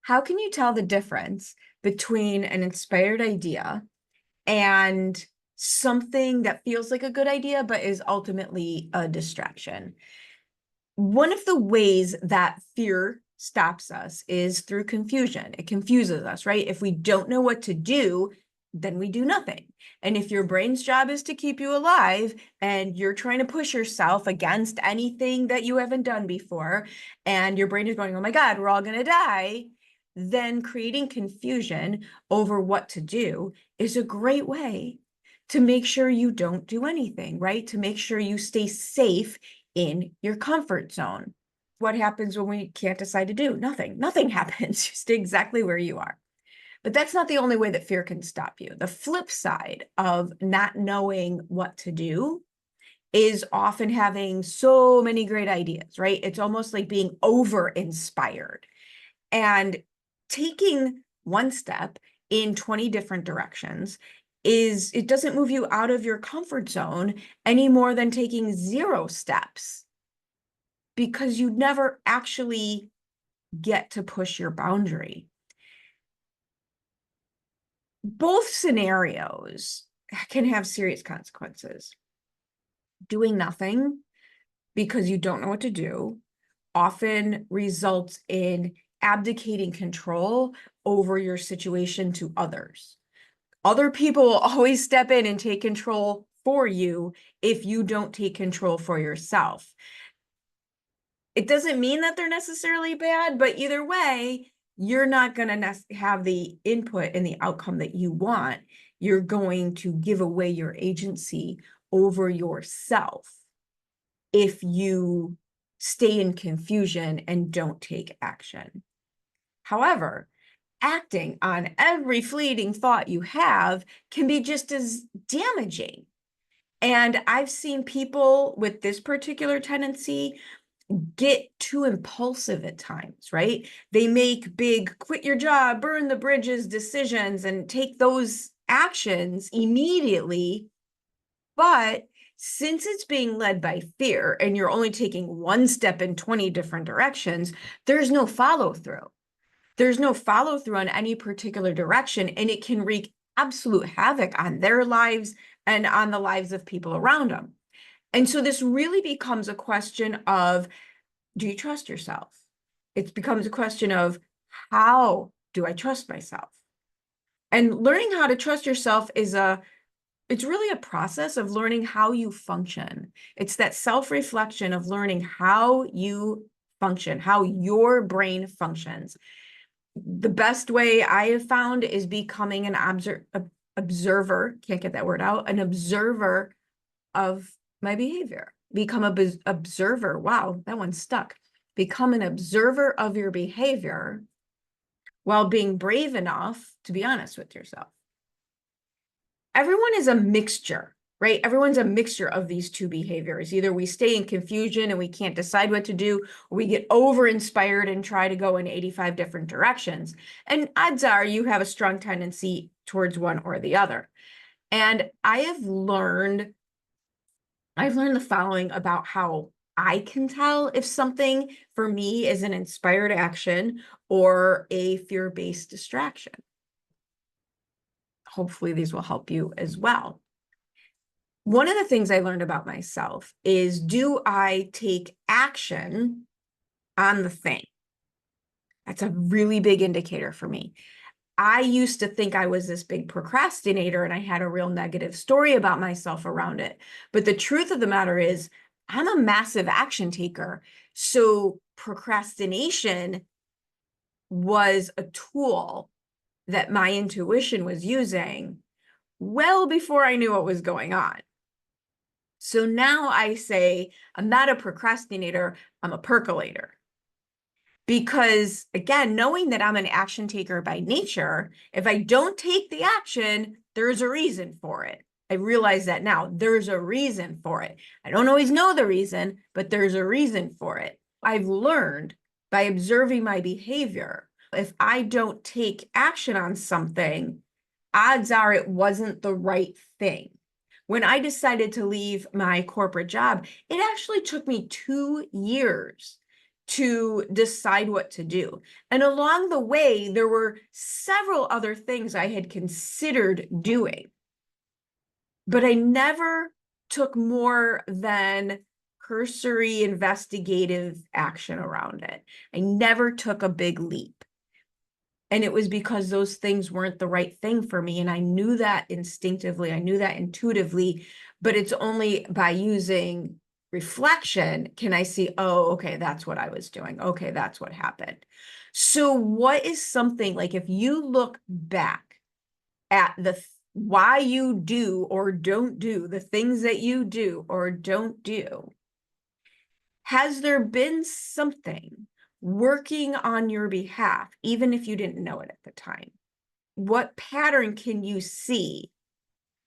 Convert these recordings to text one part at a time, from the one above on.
How can you tell the difference between an inspired idea and something that feels like a good idea, but is ultimately a distraction? One of the ways that fear stops us is through confusion. It confuses us, right? If we don't know what to do, then we do nothing. And if your brain's job is to keep you alive and you're trying to push yourself against anything that you haven't done before, and your brain is going, oh my God, we're all going to die, then creating confusion over what to do is a great way to make sure you don't do anything, right? To make sure you stay safe in your comfort zone. What happens when we can't decide to do? Nothing. Nothing happens. You stay exactly where you are. But that's not the only way that fear can stop you. The flip side of not knowing what to do is often having so many great ideas, right? It's almost like being over-inspired and taking one step in 20 different directions it doesn't move you out of your comfort zone any more than taking 0 steps, because you never actually get to push your boundary. Both scenarios can have serious consequences. Doing nothing because you don't know what to do often results in abdicating control over your situation to others. Other people will always step in and take control for you if you don't take control for yourself. It doesn't mean that they're necessarily bad, but either way, you're not going to have the input and the outcome that you want. You're going to give away your agency over yourself if you stay in confusion and don't take action. However, acting on every fleeting thought you have can be just as damaging. And I've seen people with this particular tendency get too impulsive at times, right? They make big quit your job, burn the bridges decisions and take those actions immediately. But since it's being led by fear and you're only taking one step in 20 different directions, there's no follow through. There's no follow through on any particular direction, and it can wreak absolute havoc on their lives and on the lives of people around them. And so this really becomes a question of, do you trust yourself? It becomes a question of, how do I trust myself? And learning how to trust yourself it's really a process of learning how you function. It's that self-reflection of learning how you function, how your brain functions. The best way I have found is becoming an observer, can't get that word out, an observer of my behavior. Become an observer. Wow, that one stuck. Become an observer of your behavior while being brave enough to be honest with yourself. Everyone is a mixture, right? Everyone's a mixture of these two behaviors. Either we stay in confusion and we can't decide what to do, or we get over-inspired and try to go in 85 different directions. And odds are you have a strong tendency towards one or the other. And I've learned the following about how I can tell if something for me is an inspired action or a fear-based distraction. Hopefully these will help you as well. One of the things I learned about myself is, do I take action on the thing? That's a really big indicator for me. I used to think I was this big procrastinator and I had a real negative story about myself around it. But the truth of the matter is, I'm a massive action taker. So procrastination was a tool that my intuition was using well before I knew what was going on. So now I say, I'm not a procrastinator, I'm a percolator. Because again, knowing that I'm an action taker by nature, if I don't take the action, there's a reason for it. I realize that now, there's a reason for it. I don't always know the reason, but there's a reason for it. I've learned by observing my behavior, if I don't take action on something, odds are it wasn't the right thing. When I decided to leave my corporate job, it actually took me 2 years to decide what to do. And along the way, there were several other things I had considered doing, but I never took more than cursory investigative action around it. I never took a big leap. And it was because those things weren't the right thing for me. And I knew that instinctively, I knew that intuitively, but it's only by using reflection can I see, oh, okay, that's what I was doing. Okay, that's what happened. So what is something like if you look back at the why you do or don't do the things that you do or don't do, has there been something working on your behalf, even if you didn't know it at the time? What pattern can you see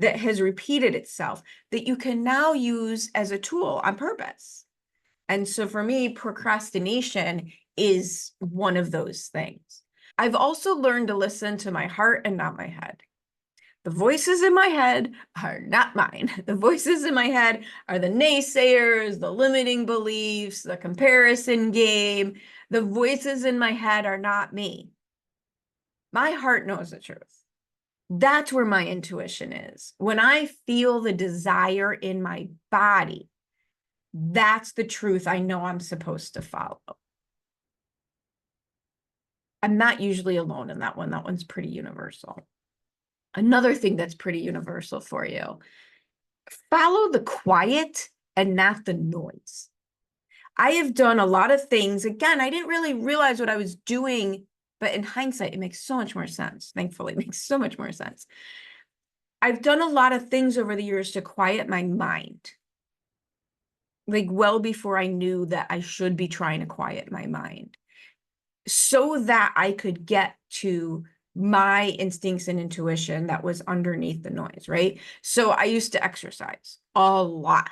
that has repeated itself that you can now use as a tool on purpose? And so for me, procrastination is one of those things. I've also learned to listen to my heart and not my head. The voices in my head are not mine. The voices in my head are the naysayers, the limiting beliefs, the comparison game. The voices in my head are not me. My heart knows the truth. That's where my intuition is. When I feel the desire in my body, that's the truth I know I'm supposed to follow. I'm not usually alone in that one. That one's pretty universal. Another thing that's pretty universal for you, follow the quiet and not the noise. I have done a lot of things. Again, I didn't really realize what I was doing, but in hindsight, it makes so much more sense. Thankfully, it makes so much more sense. I've done a lot of things over the years to quiet my mind, like well before I knew that I should be trying to quiet my mind, so that I could get to my instincts and intuition that was underneath the noise, right? So I used to exercise a lot.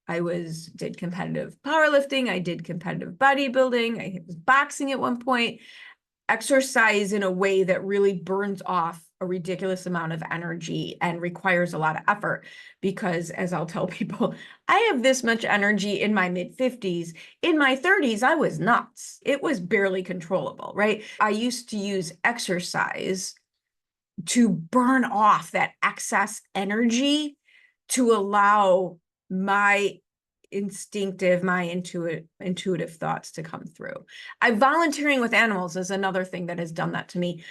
Did competitive powerlifting. I did competitive bodybuilding. I was boxing at one point. Exercise in a way that really burns off a ridiculous amount of energy and requires a lot of effort, because as I'll tell people, I have this much energy in my mid-50s. In my 30s, I was nuts. It was barely controllable, right? I used to use exercise to burn off that excess energy to allow my intuitive thoughts to come through. Volunteering with animals is another thing that has done that to me.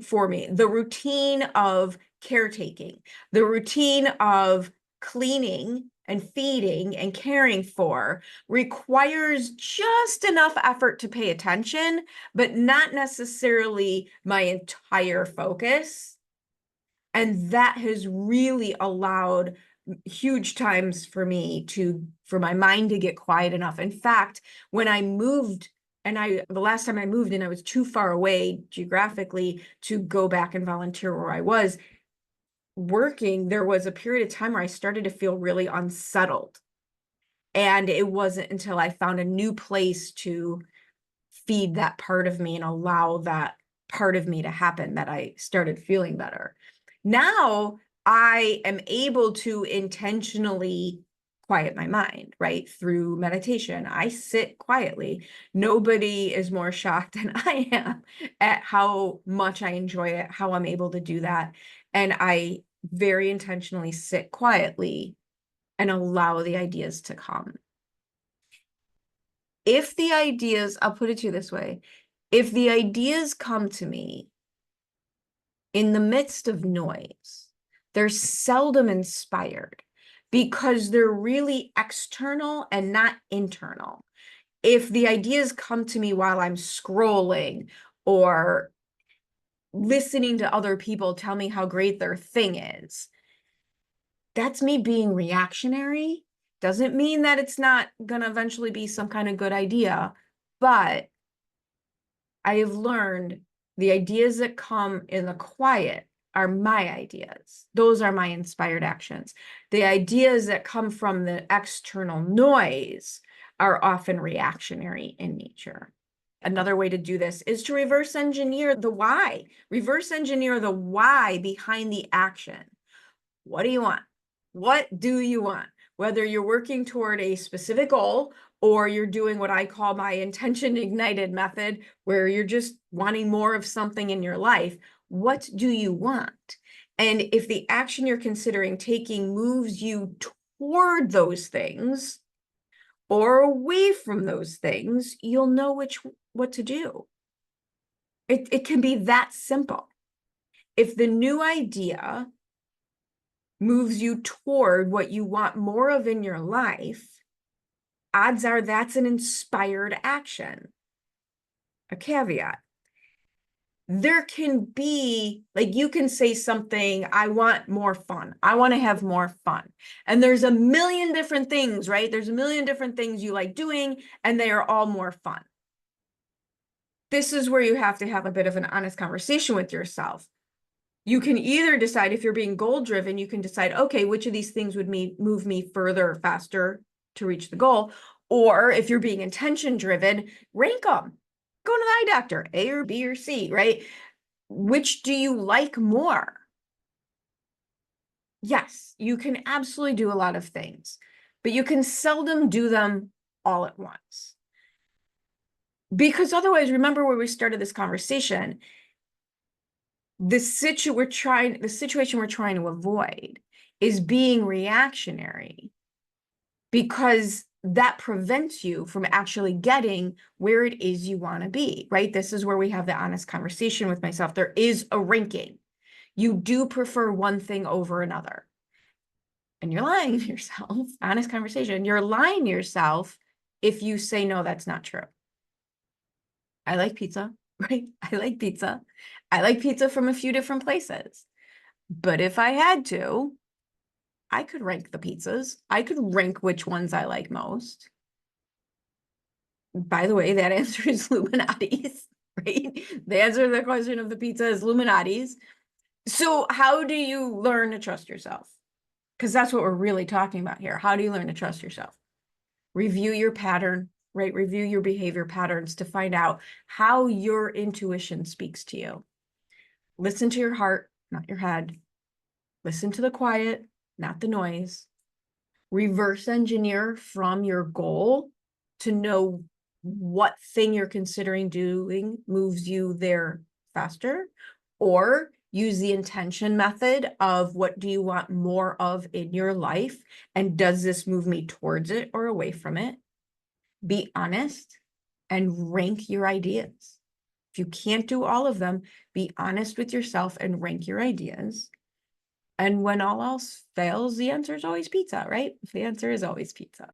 For me, the routine of caretaking, the routine of cleaning and feeding and caring for requires just enough effort to pay attention, but not necessarily my entire focus. And that has really allowed huge times for me for my mind to get quiet enough. In fact, when I moved, the last time I moved and I was too far away geographically to go back and volunteer where I was working, there was a period of time where I started to feel really unsettled. And it wasn't until I found a new place to feed that part of me and allow that part of me to happen that I started feeling better. Now I am able to intentionally quiet my mind, right? Through meditation. I sit quietly. Nobody is more shocked than I am at how much I enjoy it, how I'm able to do that. And I very intentionally sit quietly and allow the ideas to come. If the ideas, I'll put it to you this way, if the ideas come to me in the midst of noise, they're seldom inspired because they're really external and not internal. If the ideas come to me while I'm scrolling or listening to other people tell me how great their thing is, that's me being reactionary. Doesn't mean that it's not going to eventually be some kind of good idea, but I have learned the ideas that come in the quiet are my ideas. Those are my inspired actions. The ideas that come from the external noise are often reactionary in nature. Another way to do this is to reverse engineer the why. Reverse engineer the why behind the action. What do you want? What do you want? whether you're working toward a specific goal or you're doing what I call my intention ignited method, where you're just wanting more of something in your life, what do you want? And if the action you're considering taking moves you toward those things or away from those things, you'll know what to do. It can be that simple. If the new idea moves you toward what you want more of in your life, odds are that's an inspired action. A caveat. There can be, like, you can say something, I want more fun. I want to have more fun. And there's a million different things, right? There's a million different things you like doing, and they are all more fun. This is where you have to have a bit of an honest conversation with yourself. You can either decide, if you're being goal driven, you can decide, okay, which of these things would move me further or faster to reach the goal? Or if you're being intention driven, rank them. Go to the eye doctor, A or B or C, right? Which do you like more? Yes, you can absolutely do a lot of things, but you can seldom do them all at once. Because otherwise, remember where we started this conversation, the situation we're trying to avoid is being reactionary, because that prevents you from actually getting where it is you want to be, right? This is where we have the honest conversation with myself. There is a ranking. You do prefer one thing over another. And you're lying to yourself. Honest conversation. You're lying to yourself if you say, no, that's not true. I like pizza, right? I like pizza. I like pizza from a few different places. But if I had to, I could rank the pizzas. I could rank which ones I like most. By the way, that answer is Illuminati's, right? The answer to the question of the pizza is Illuminati's. So how do you learn to trust yourself? Because that's what we're really talking about here. How do you learn to trust yourself? Review your pattern, right? Review your behavior patterns to find out how your intuition speaks to you. Listen to your heart, not your head. Listen to the quiet, not the noise. Reverse engineer from your goal to know what thing you're considering doing moves you there faster, or use the intention method of what do you want more of in your life, and does this move me towards it or away from it? Be honest and rank your ideas. If you can't do all of them, be honest with yourself and rank your ideas. And when all else fails, the answer is always pizza, right? The answer is always pizza.